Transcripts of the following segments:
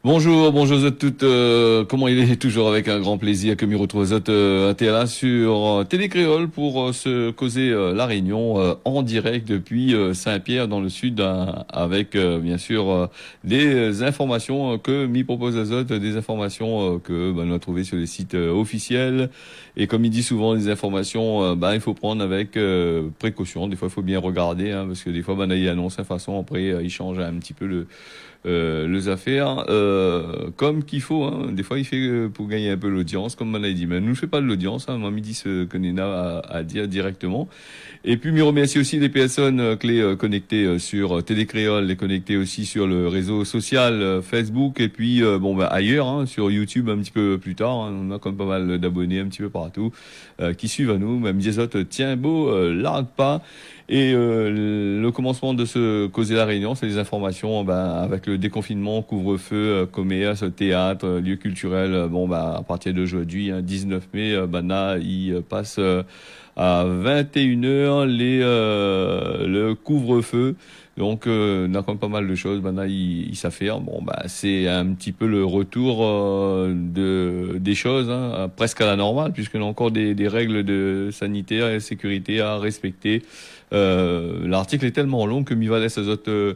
Bonjour à toutes. Comment il est toujours avec un grand plaisir que m'y retrouve à Terra sur Télé Créole pour se causer la Réunion en direct depuis Saint-Pierre dans le sud avec bien sûr des informations que m'y propose Azot, des informations que on a trouvées sur les sites officiels et comme il dit souvent des informations il faut prendre avec précaution. Des fois il faut bien regarder parce que des fois il annonce de façon après il change un petit peu les affaires comme qu'il faut. Des fois, il fait pour gagner un peu l'audience, comme on a dit. Mais nous, ne fait pas de l'audience. Moi, me dit ce que Nina a dire directement. Et puis, me remercie aussi les personnes clés connectées sur Télécréole, les connectées aussi sur le réseau social Facebook et puis ailleurs, sur YouTube un petit peu plus tard. On a comme pas mal d'abonnés un petit peu partout qui suivent à nous. Même Diesot, tiens beau, largue pas. Et le commencement de ce Causer la Réunion, c'est des informations avec le déconfinement, couvre-feu, commerce, théâtre, lieux culturels. À partir d'aujourd'hui, 19 mai, là, il passe à 21 h le couvre-feu. Donc, on a quand même pas mal de choses. Maintenant, il s'affaire. C'est un petit peu le retour des choses, presque à la normale, puisqu'on a encore des règles de sanitaire et sécurité à respecter. L'article est tellement long que Mivalès Azot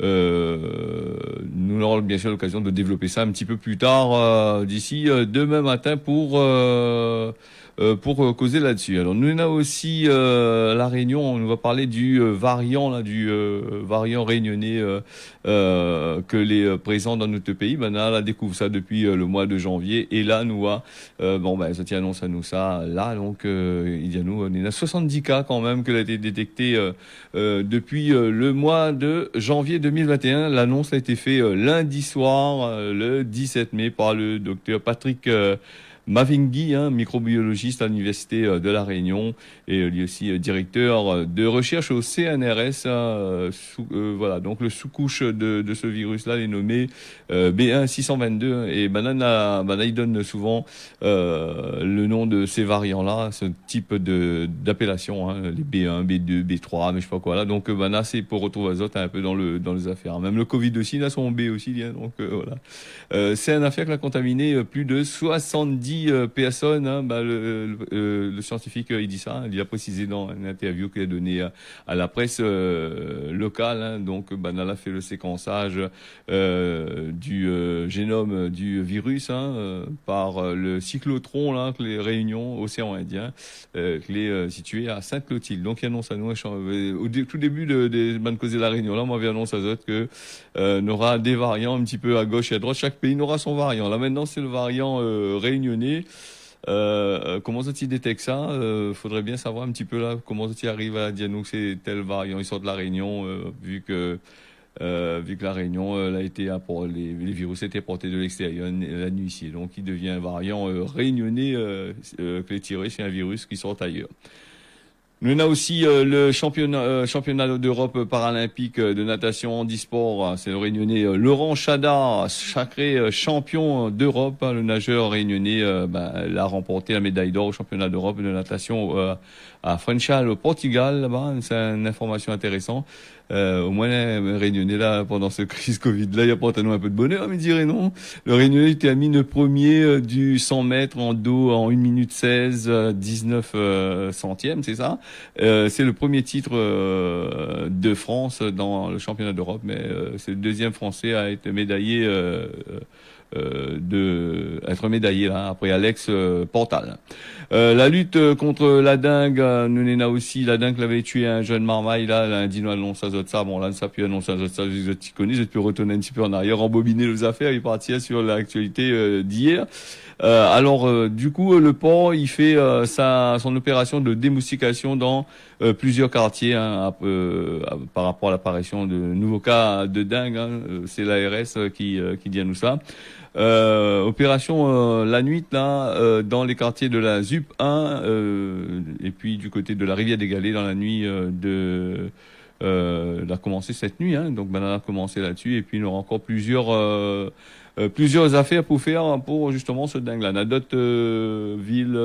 nous aurons bien sûr l'occasion de développer ça un petit peu plus tard d'ici demain matin pour causer là-dessus. Alors nous on a aussi la Réunion, on va parler du variant là, du variant réunionnais que les présents dans notre pays. Là, on découvre ça depuis le mois de janvier et là nous ça tient annonce à nous ça là donc il y a nous on a 70 cas quand même que a été détecté depuis le mois de janvier 2021. L'annonce a été faite lundi soir, le 17 mai, par le docteur Patrick Mavingui, microbiologiste à l'université de La Réunion et lui aussi directeur de recherche au CNRS. Voilà, donc le sous-couche de ce virus-là est nommé B1 622 et il donne souvent le nom de ces variants-là, ce type d'appellation, les B1, B2, B3, mais je sais pas quoi là. Donc là c'est pour retrouver Azot un peu dans les affaires. Même le Covid aussi, là son B aussi, donc voilà. C'est une affaire qui a contaminé plus de 70 personnes. Le scientifique il dit ça, il a précisé dans une interview qu'il a donnée à la presse locale. Donc il a fait le séquençage du génome du virus par le cyclotron là, que les Réunions, océan Indien, qui est situé à Sainte-Clotilde. Donc il annonce à nous au tout début des Ban Causer la Réunion là, moi il annonce à Zot que on aura des variants un petit peu à gauche et à droite. Chaque pays aura son variant. Là maintenant c'est le variant réunionnais. Comment ça tu détectes ça? Faudrait bien savoir un petit peu là comment ça tu arrive à dire nous que c'est tel variant. Ils sortent de la Réunion vu que la Réunion les virus étaient portés de l'extérieur la nuit ici. Donc il devient un variant réunionnais que les tirés c'est un virus qui sort ailleurs. Nous avons aussi le championnat d'Europe paralympique de natation handisport. C'est le Réunionnais Laurent Chada, sacré champion d'Europe. Le nageur réunionnais l'a remporté la médaille d'or au championnat d'Europe de natation à Funchal au Portugal. Là-bas, c'est une information intéressante. Au moins, le Réunionnais là pendant ce crise Covid là, il apporte à nous un peu de bonheur, mais dirait non. Le Réunionnais était mis le premier du 100 mètres en dos en 1 minute 16 19 centièmes, c'est ça. C'est le premier titre de France dans le championnat d'Europe, mais c'est le deuxième Français à être médaillé être médaillé là après Alex Portal. La lutte contre la dengue, nous avons aussi la dengue l'avait tué un jeune marmaille là, lundi nous annonce ça. Bon là ça puis annonce ça, je t'y connais, je peux retourner un petit peu en arrière, embobiner les affaires et partir sur l'actualité d'hier. Du coup le port il fait son opération de démoustication dans plusieurs quartiers par rapport à l'apparition de nouveaux cas de dengue. C'est l'ARS qui dit à nous ça. Opération la nuit là dans les quartiers de la ZUP 1 et puis du côté de la Rivière des Galets dans la nuit a commencé cette nuit, donc on a commencé là-dessus et puis il y aura encore plusieurs plusieurs affaires pour faire pour justement ce dingue-là. On a d'autres villes,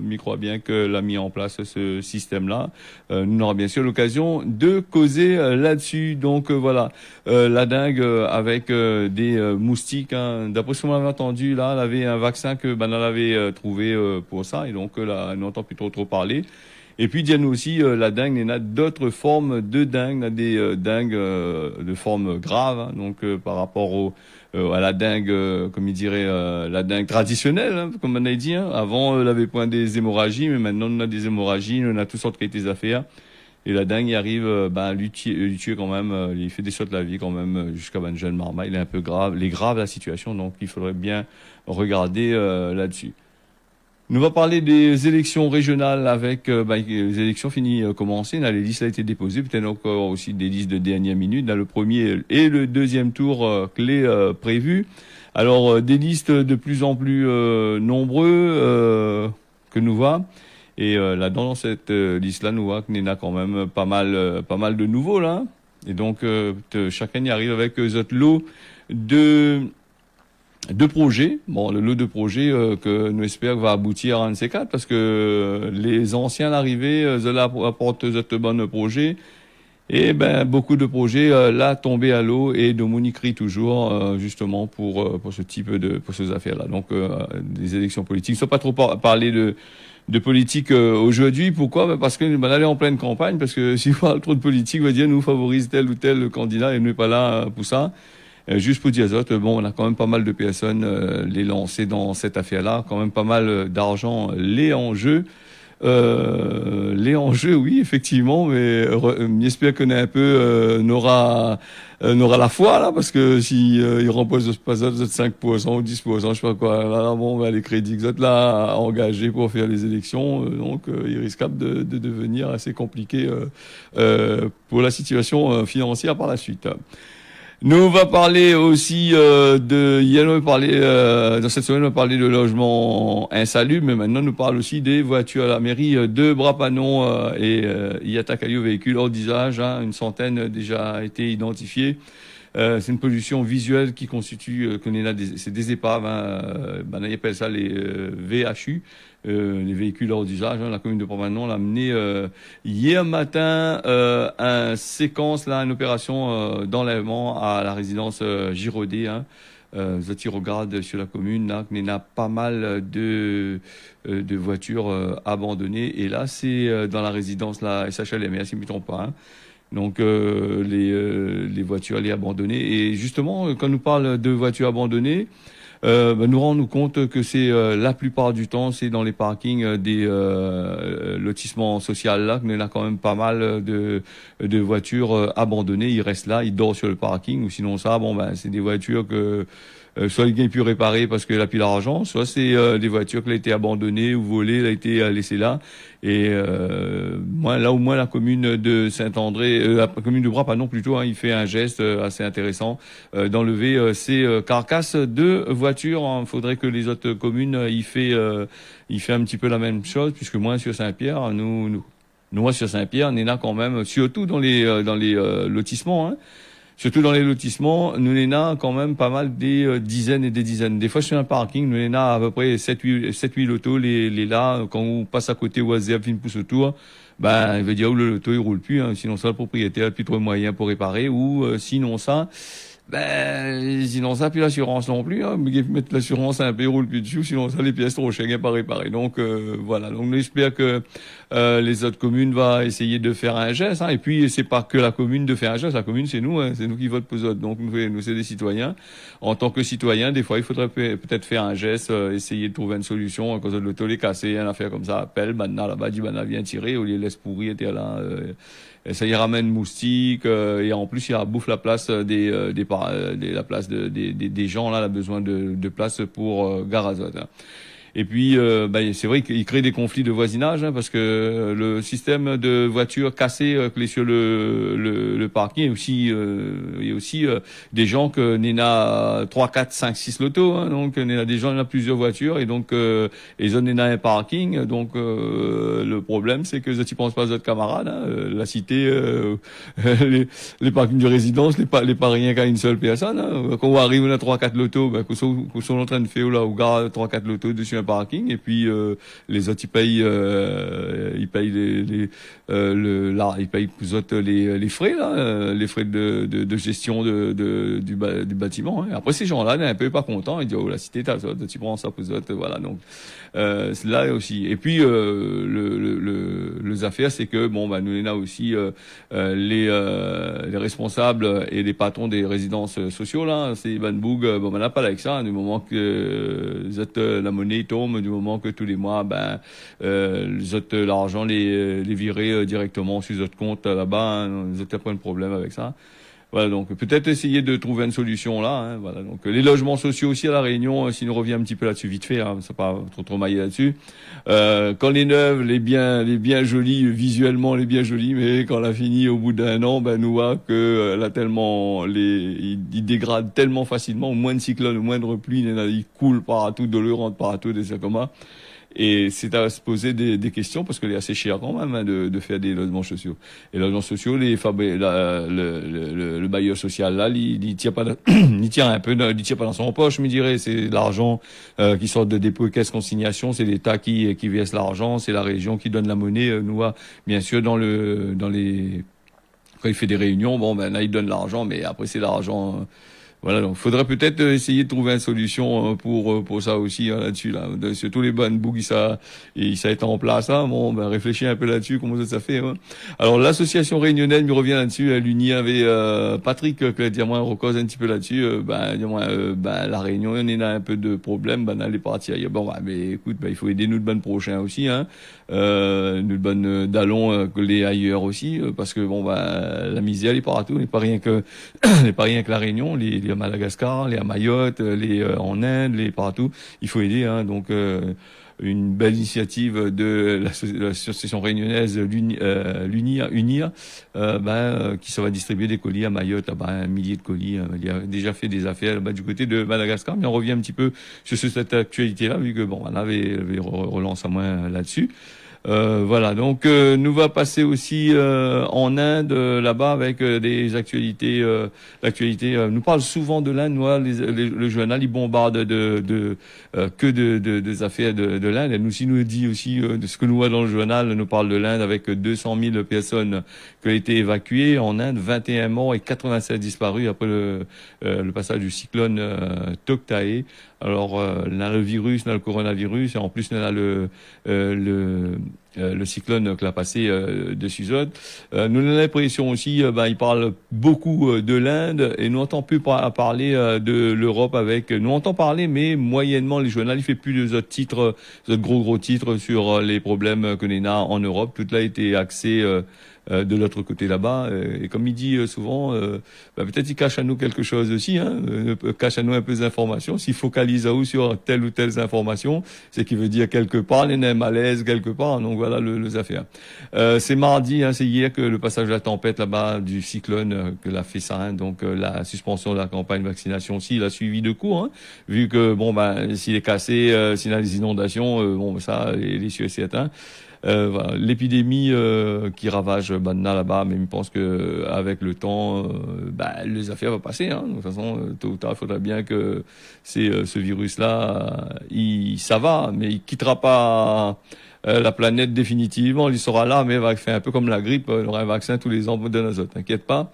m'y croit bien, que l'a mis en place ce système-là. Nous aurons bien sûr l'occasion de causer là-dessus. Donc voilà, la dingue avec des moustiques. Hein. D'après ce qu'on avait entendu, là, elle avait un vaccin que elle avait trouvé pour ça, et donc là, on n'entend plus trop parler. Et puis, dis-nous aussi, la dengue, il y en a d'autres formes de dengue, il y a des dengues de forme grave, hein, donc par rapport à la dengue, comme il dirait, la dengue traditionnelle, hein, comme on a dit. Hein. Avant, on avait point des hémorragies, mais maintenant, on a des hémorragies, on a toutes sortes de affaires. Et la dengue, il arrive à lui tuer quand même, il fait des sauts de la vie quand même, jusqu'à un jeune marma. Il est un peu grave, il est grave la situation, donc il faudrait bien regarder là-dessus. Nous va parler des élections régionales avec les élections finies commencées. Là, les listes ont été déposées, peut-être encore aussi des listes de dernière minute. Là, le premier et le deuxième tour clé prévu. Alors des listes de plus en plus nombreux que nous va. Et là dans cette liste-là, nous voit qu'il y en a quand même pas mal de nouveaux là. Et donc chacun y arrive avec autres lots de projets. Bon, le lot de projets que nous espérons va aboutir à un de ces quatre, parce que les anciens arrivés, cela apportent de bons projets. Et beaucoup de projets là tombés à l'eau, et de Moniquerie toujours justement pour ce type pour ces affaires-là. Donc des élections politiques. Il ne faut pas trop parler de politique aujourd'hui. Pourquoi? Parce que là, elle est en pleine campagne, parce que si on parle trop de politique, on va dire nous favorise tel ou tel candidat, et nous n'est pas là pour ça. Juste pour dire ça, bon, on a quand même pas mal de personnes les lancées dans cette affaire-là, quand même pas mal d'argent les en jeu. Les enjeux, oui, effectivement, mais j'espère qu'on a un peu n'aura la foi là, parce que si il remposent pas ça de 5% ou 10%, je sais pas quoi, là bon, les crédits que vous êtes là engagés pour faire les élections, donc il risque de devenir assez compliqué pour la situation financière par la suite. Nous va parler aussi hier on va parler dans cette semaine on va parler de logement insalubre, mais maintenant nous parle aussi des voitures à la mairie de Brapanon et Iatakali aux véhicules hors d'usage, hein, une centaine déjà été identifiées. C'est une pollution visuelle qui constitue, c'est des épaves, hein, ils appellent ça les VHU, les véhicules hors d'usage. Hein, la commune de Port-Manon l'a amené hier matin une séquence, là, une opération d'enlèvement à la résidence Giraudet. Hein. Vous regardez sur la commune, là, il y a pas mal de voitures abandonnées. Et là, c'est dans la résidence, la SHLM, si je ne me trompe pas. Hein. Donc les voitures les abandonnées. Et justement, quand nous parle de voitures abandonnées, nous rendons compte que c'est la plupart du temps, c'est dans les parkings des lotissements sociaux là, qu'il y a quand même pas mal de voitures abandonnées. Ils restent là, ils dorment sur le parking, ou sinon ça, c'est des voitures que soit il a pu réparer parce qu'il a plus d'argent, soit c'est des voitures qui ont été abandonnées ou volées, elle a été laissée là. Et là au moins la commune de Saint-André, la commune de Brapanon plutôt, hein, il fait un geste assez intéressant d'enlever ces carcasses de voitures. Il faudrait que les autres communes il fait un petit peu la même chose, puisque moi sur Saint-Pierre, nous sur Saint-Pierre, on est là quand même, surtout dans les lotissements. Hein. Surtout dans les lotissements, nous les a quand même pas mal des dizaines et des dizaines. Des fois, sur un parking, nous les a à peu près 7-8 lotos, les là, quand on passe à côté, oisir, fin pousse autour, il veut dire, le loto, il roule plus, hein. Sinon ça, le propriétaire a plus trop de moyens pour réparer, ou sinon ça, puis l'assurance non plus, hein. Mettre l'assurance à un peu, roule plus dessus, sinon ça, les pièces trop chères, pas réparées. Donc, voilà. Donc, on espère que, les autres communes vont essayer de faire un geste, hein. Et puis, c'est pas que la commune de faire un geste. La commune, c'est nous, hein. C'est nous qui votons pour eux autres. Donc, nous, c'est des citoyens. En tant que citoyens, des fois, il faudrait peut-être faire un geste, essayer de trouver une solution, à cause de l'auto les casser, une affaire comme ça, appelle, là-bas, dit, viens tirer, au lieu de laisse pourrir, était là, ça y ramène moustiques, et en plus, il bouffe la place la place des gens, là, a besoin de place pour, gare azote, hein. Et puis, c'est vrai qu'il crée des conflits de voisinage, hein, parce que le système de voitures cassées que les sur le parking, il y a aussi des gens que n'en 3, 4, 5, 6 lotos, hein, donc des gens qui ont plusieurs voitures et donc ils ont un parking. Donc le problème, c'est que tu penses pas à d'autres camarades, hein, la cité, les parkings de résidence, les pas rien qu'à une seule personne. Hein. Quand on arrive on a 3, 4 lotos, qu'on sont en train de faire là, on garde 3, 4 lotos dessus un parking et puis les autres ils payent ils payent plus autres les frais là, les frais de gestion du bâtiment. Hein. Après ces gens-là, ils sont un peu pas contents, ils disent oh la cité t'as ça, tu prends ça pour autres, voilà donc là aussi. Et puis les affaires, c'est que bon nous on a aussi les responsables et les patrons des résidences sociaux là, c'est Van Boog, on n'a pas avec ça, du moment que la monnaie tombe, du moment que tous les mois l'argent les virer directement sur votre compte là-bas, hein, vous n'avez pas de problème avec ça. Voilà, donc peut-être essayer de trouver une solution là. Hein, voilà, donc les logements sociaux aussi à la Réunion, si nous revient un petit peu là-dessus vite fait, hein, c'est pas trop maillé là-dessus. Quand les neuves, les bien jolies visuellement, les bien jolies, mais quand on a fini au bout d'un an, nous voit que là tellement ils dégradent tellement facilement, au moins de cyclone, au moins de pluie, ils coulent partout, de l'eau rentre partout, des choses comme ça. Et c'est à se poser des questions parce que c'est assez cher quand même hein, de faire des logements sociaux. Et les logements sociaux, le bailleur social là, il tient pas, il tient un peu, il tient pas dans son poche, me dirais. C'est l'argent qui sort de dépôt et caisse consignation, c'est l'État qui verse l'argent, c'est la région qui donne la monnaie. Nous, bien sûr, dans les quand il fait des réunions, là il donne l'argent, mais après c'est l'argent. Voilà, donc faudrait peut-être essayer de trouver une solution pour ça aussi hein, là-dessus là. Surtout les bonnes bougies ça est en place là. Bon, réfléchis un peu là-dessus comment ça fait. Hein. Alors l'association réunionnaise me revient là-dessus. L'Uni avait Patrick moi recose un petit peu là-dessus. La Réunion on a un peu de problème. Elle est partie. Bon, mais écoute, il faut aider nous de bonnes prochains aussi. Hein. Nous de bonnes dallons les ailleurs aussi parce que la misère elle est partout. n'est pas rien que la Réunion. Les à Madagascar, les à Mayotte, les en Inde, les partout. Il faut aider, hein. Donc une belle initiative de l'association réunionnaise l'UNIR, qui ça va distribuer des colis à Mayotte, là-bas, 1 millier de colis. Il a déjà fait des affaires là-bas du côté de Madagascar, mais on revient un petit peu sur cette actualité-là, vu que on avait relance à moins là-dessus. Voilà, donc nous va passer aussi en Inde là-bas avec des actualités. L'actualité nous parle souvent de l'Inde. Moi, le journal il bombarde des affaires de l'Inde. Et nous aussi nous dit aussi de ce que nous voit dans le journal. Nous parle de l'Inde avec 200 000 personnes qui ont été évacuées en Inde, 21 morts et 87 disparus après le passage du cyclone Toktae. Alors, là, le virus, là, le coronavirus, et en plus, là, le cyclone qui l'a passé dessus autres. Nous avons l'impression aussi, il parle beaucoup de l'Inde et nous entend plus parler de l'Europe avec. Nous entend parler, mais moyennement les journaux, il fait plus de autres titres, de gros titres sur les problèmes que l'on a en Europe. Tout là a été axé de l'autre côté là-bas. Et comme il dit souvent, peut-être il cache à nous quelque chose aussi, hein, cache à nous un peu d'informations. S'il focalise à vous sur telle ou telle information, c'est qu'il veut dire quelque part, il y a un malaise quelque part. Donc voilà les affaires. C'est mardi, hein, c'est hier que le passage de la tempête là-bas, du cyclone que l'a fait ça, hein, donc la suspension de la campagne de vaccination aussi, il a suivi de court, hein, vu que s'il est cassé, s'il a des inondations, ça, les cieux c'est éteint. Voilà, l'épidémie qui ravage Banna là-bas, mais je pense que avec le temps, les affaires vont passer. Hein. De toute façon, tôt ou tard, il faudrait bien que ce virus-là, ça va, mais il quittera pas la planète définitivement. Il sera là, mais il va faire un peu comme la grippe. Il aura un vaccin tous les ans de nos t'inquiète pas.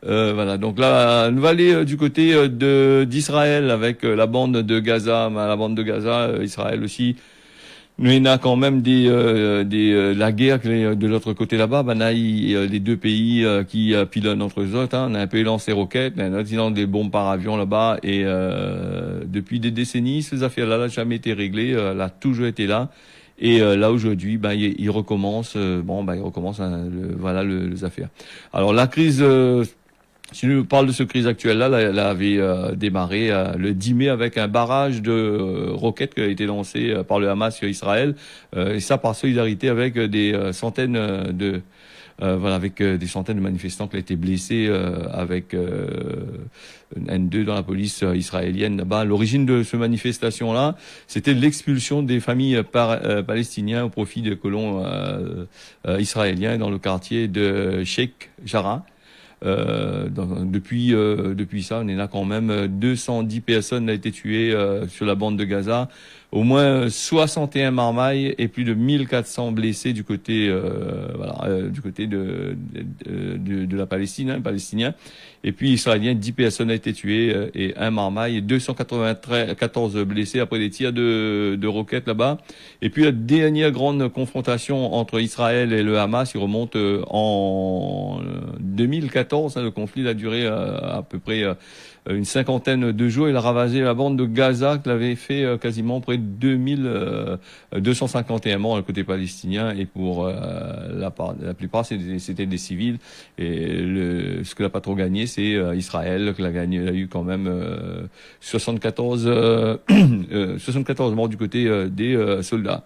Voilà, donc là, nous va aller du côté d'Israël avec la bande de Gaza. La bande de Gaza, Israël aussi. Nous, il y a quand même la guerre de l'autre côté là-bas. Les deux pays qui pilonnent entre eux autres. Hein. On a un peu lancé des roquettes, un autre lance des bombes par avion là-bas. Et depuis des décennies, ces affaires-là n'ont jamais été réglées. Elle a toujours été là. Et là aujourd'hui, il recommence. Il recommence les affaires. Alors la crise Si nous parle de cette crise actuelle-là, elle avait démarré le 10 mai avec un barrage de roquettes qui a été lancé par le Hamas sur Israël, et ça par solidarité avec des centaines voilà, avec des centaines de manifestants qui ont été blessés avec N2 dans la police israélienne là-bas. L'origine de cette manifestation-là, c'était l'expulsion des familles palestiniennes au profit des colons israéliens dans le quartier de Sheikh Jarrah. Depuis ça, on est là quand même 210 personnes ont été tuées sur la bande de Gaza, au moins 61 marmailles et plus de 1400 blessés du côté du côté de la Palestine, hein, palestinien. Et puis israélien, 10 personnes ont été tuées et un marmaille et 294 blessés après des tirs de roquettes là-bas. Et puis la dernière grande confrontation entre Israël et le Hamas, il remonte en 2014. Hein, le conflit a duré à peu près une cinquantaine de jours. Il a ravagé la bande de Gaza, qui l'avait fait quasiment près de 251 morts du côté palestinien. Et pour la plupart, c'était des civils. Et ce que n'a pas trop gagné, c'est Israël, qui l'a gagné. Il a eu quand même 74 morts du côté des soldats.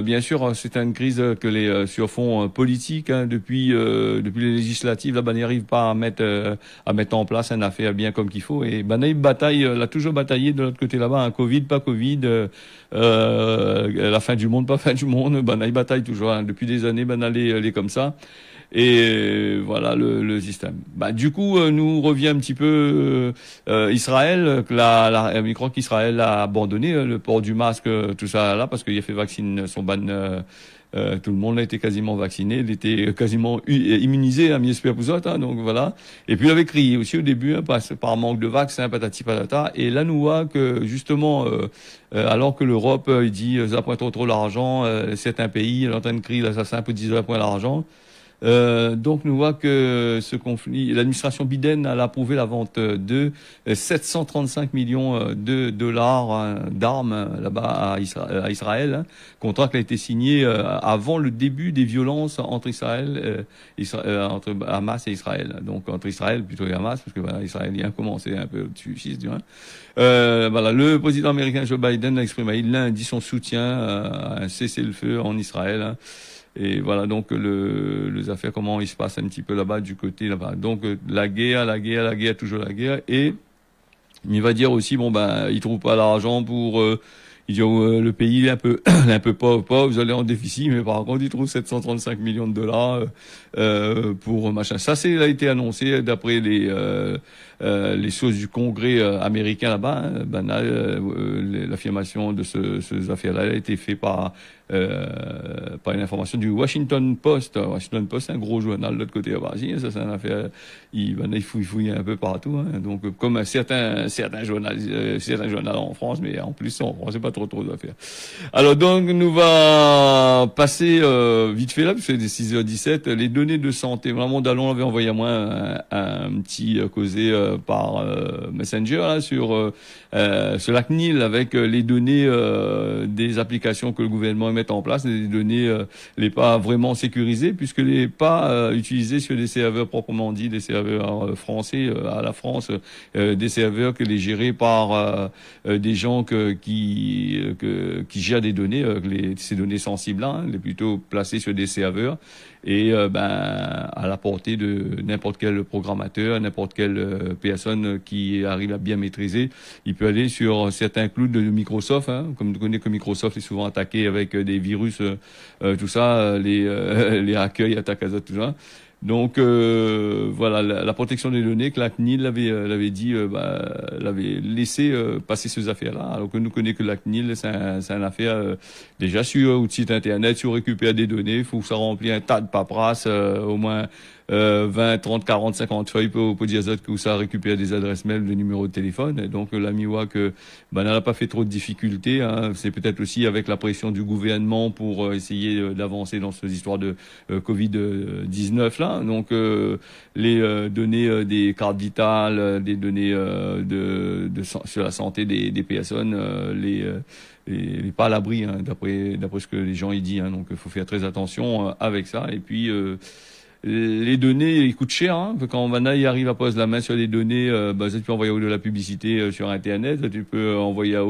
Bien sûr, c'est une crise que les sur fond politique, hein, depuis les législatives, là, n'y arrive pas à mettre en place une affaire bien comme qu'il faut. Et Naïb bataille, l'a toujours bataillé de l'autre côté là-bas, hein, Covid, pas Covid, la fin du monde, pas fin du monde. Naïb bataille toujours, hein, depuis des années, elle est comme ça. Et voilà le système. Du coup, nous revient un petit peu Israël. Je crois qu'Israël a abandonné le port du masque, tout ça là, parce qu'il a fait vacciner son ban. Tout le monde a été quasiment vacciné, il était quasiment immunisé, à mi-espère pour ça, hein, donc voilà. Et puis il avait crié aussi au début, hein, par manque de vaccins, patati patata. Et là, nous voit que justement, alors que l'Europe, il dit, ça prend trop l'argent, certains pays, elle est en train de crier l'assassin pour dire, ça prend l'argent. Donc nous voit que ce conflit, l'administration Biden a approuvé la vente de 735 millions de dollars d'armes là-bas à Israël, hein, contrat qui a été signé avant le début des violences entre entre Hamas et Israël. Donc entre Israël plutôt et Hamas, parce que voilà, Israélien commençait un peu au-dessus, si je dirais. Voilà, le président américain Joe Biden a exprimé lundi son soutien à un cessez-le-feu en Israël. Hein. Et voilà donc les affaires, comment il se passe un petit peu là-bas, du côté là-bas. Donc la guerre, toujours la guerre. Et il va dire aussi, il trouve pas l'argent pour... il dit, le pays est un peu, un peu pauvre, vous allez en déficit, mais par contre, il trouve 735 millions de dollars pour machin. Ça, a été annoncé d'après les sources du Congrès américain là-bas. Hein. L'affirmation de ces affaires-là a été faite par une information du Washington Post. Washington Post, c'est un gros journal de l'autre côté. Ça, c'est une affaire. Il fouille un peu partout. Hein. Donc, comme certains journaux en France, mais en plus, en France, c'est pas trop d'affaires. Alors, donc, nous va passer vite fait là, parce que c'est 6h17. Les données de santé. Vraiment, Dallon avait envoyé à moi un petit causé par Messenger là, sur la CNIL, avec les données des applications que le gouvernement met en place, des données les pas vraiment sécurisées, puisque les pas utilisées sur des serveurs proprement dit, des serveurs français à la France, des serveurs que les gérés par des gens qui gèrent des données, ces données sensibles là, hein, les plutôt placées sur des serveurs. Et à la portée de n'importe quel programmateur, n'importe quelle personne qui arrive à bien maîtriser, il peut aller sur certains clouds de Microsoft, hein, comme vous connaissez que Microsoft est souvent attaqué avec des virus, tout ça, les hackers, ils attaquent à ça, tout ça. Donc voilà, la protection des données, que la CNIL l'avait dit, l'avait laissé passer ces affaires-là, alors que nous connaissons que la CNIL, c'est une affaire déjà sur le site internet, si on récupère des données, il faut que ça remplit un tas de paperasse, au moins 20, 30, 40, 50 feuilles pour dire que ça récupère des adresses mail, des numéros de téléphone. Et donc l'ami voit que n'a pas fait trop de difficultés. Hein. C'est peut-être aussi avec la pression du gouvernement pour essayer d'avancer dans cette histoire de Covid-19 là. Donc les données des cartes vitales, des données sur la santé des personnes, les pas à l'abri, hein, d'après ce que les gens y disent. Hein. Donc il faut faire très attention avec ça. Et puis les données, ils coûtent cher, hein. Quand Mana y arrive à poser la main sur les données, bah, ça, tu peux envoyer de la publicité sur Internet, tu peux envoyer à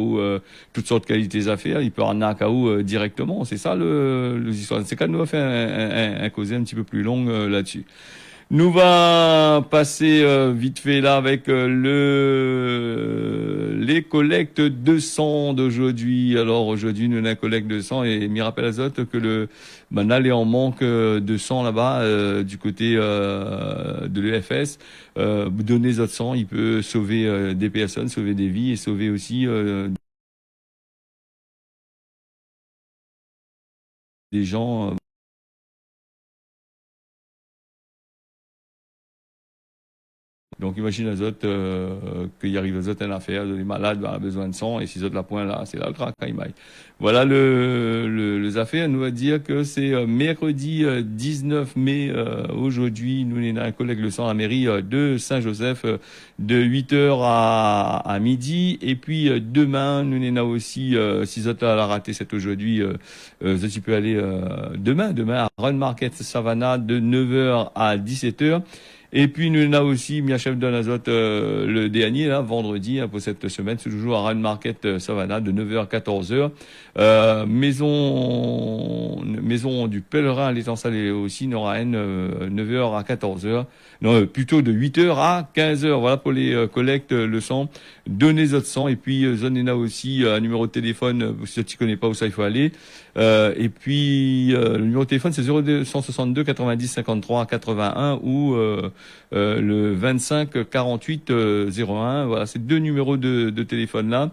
toutes sortes de qualités affaires, il peut arnaquer à directement. C'est ça l'histoire. C'est quand nous va faire un causé un petit peu plus long là-dessus. Nous va passer vite fait là avec les collectes de sang d'aujourd'hui. Alors aujourd'hui, nous avons une collecte de sang et m'y rappelle Azote que Manal est en manque de sang là-bas du côté de l'EFS. Donner votre sang, il peut sauver des personnes, sauver des vies et sauver aussi des gens. Donc imagine les autres qu'il arrive les autres en affaire, les malades ont besoin de sang et si autres la point là, c'est là le crack quand il. Voilà les affaires. Nous va dire que c'est mercredi 19 mai aujourd'hui. Nous on a un collègue le sang à la mairie de Saint-Joseph de 8h à midi et puis demain nous on a aussi si autres l'a raté c'est aujourd'hui. Tu peux aller demain à Run Market Savannah de 9h à 17h. Et puis nous avons aussi mis à chef de l'azote le dernier là vendredi pour cette semaine, c'est toujours à Run Market Savannah de 9h à 14h. Maison du pèlerin à l'étang-salé aussi Noraen 9h à 14h. Non, plutôt de 8h à 15h. Voilà pour les collectes le sang, donner votre sang et puis zone aussi un numéro de téléphone si tu connais pas où ça il faut aller. Et puis le numéro de téléphone c'est 0262 90 53 81 ou le 25 48 01. Voilà, c'est deux numéros de téléphone là.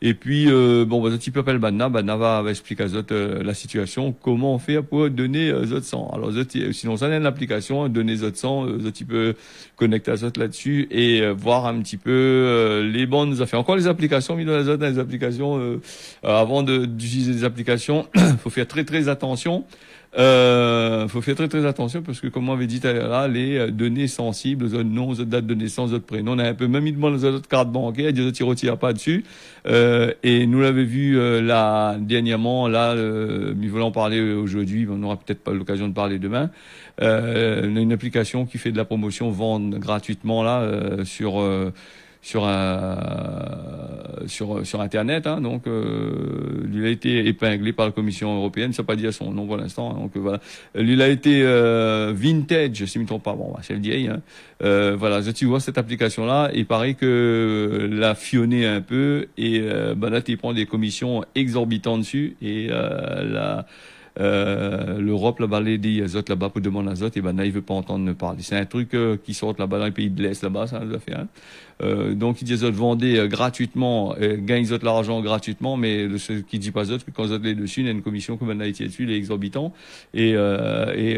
Et puis bon, bah, tu peux appeler Banna va expliquer à Zot la situation, comment on fait pour donner Zot 100. Alors Zot, sinon ça n'a l'application, donner Zot 100, Zot tu peux connecter à Zot là-dessus et voir un petit peu les bonnes affaires. Encore les applications, mis dans la Zot, les applications avant d'utiliser les applications, faut faire très très attention. Faut faire très très attention parce que comme on avait dit là, les données sensibles, zone nom, zone date de naissance, zone prénom, on a un peu même mis demande dans notre carte bancaire, des autres ne pas dessus. Et nous l'avons vu là dernièrement, là, nous voulons en parler aujourd'hui, on n'aura peut-être pas l'occasion de parler demain. On a une application qui fait de la promotion, vendre gratuitement là sur Internet, hein, donc il a été épinglé par la Commission européenne, ça n'a pas dit à son nom pour l'instant, hein, donc voilà. Il a été Vintage, si je ne me trompe pas, bon, c'est le vieil, hein. Voilà, tu vois cette application-là, il paraît que l'a fionné un peu et là tu prends des commissions exorbitantes dessus et l'Europe là-bas les dit azote là-bas pour demander azote et là il veut pas entendre parler. C'est un truc qui sort là-bas dans les pays de l'Est là-bas, ça nous a fait hein. Donc il dit azote vendez gratuitement, gagne azote l'argent gratuitement, mais ce qui dit pas azote que quand azote les dessus, il y a une commission comme on a été dessus, les exorbitants et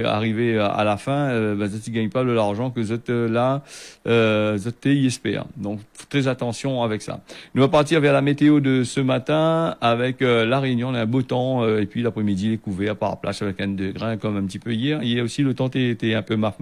arrivé à la fin, azote il gagne pas l'argent que azote là azote il espère. Donc très attention avec ça. Nous va partir vers la météo de ce matin avec la Réunion, on a un beau temps et puis l'après-midi les couverts par place avec un degré comme un petit peu hier. Hier aussi le temps était un peu maf.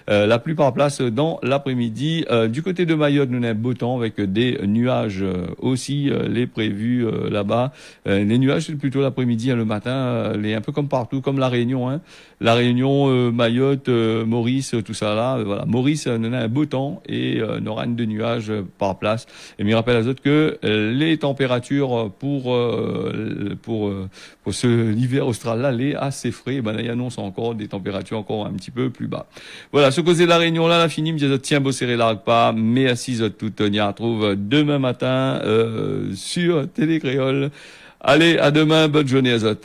La pluie par place dans l'après-midi. Du côté de Mayotte, nous avons un beau temps avec des nuages aussi les prévus là-bas. Les nuages c'est plutôt l'après-midi, hein, le matin, les un peu comme partout, comme la Réunion, hein. La Réunion, Mayotte, Maurice, tout ça là. Voilà, Maurice, nous a un beau temps et on aura de nuages par place. Et me rappelle à autres que les températures pour l'hiver austral là, les assez frais. Ben là, il annonce encore des températures encore un petit peu plus bas. Voilà, ce causer de la Réunion là, la fini, me dit tiens, beau serrer la pas, mais assis tout, on y retrouve demain matin sur Télé Créole. Allez, à demain, bonne journée à Zot.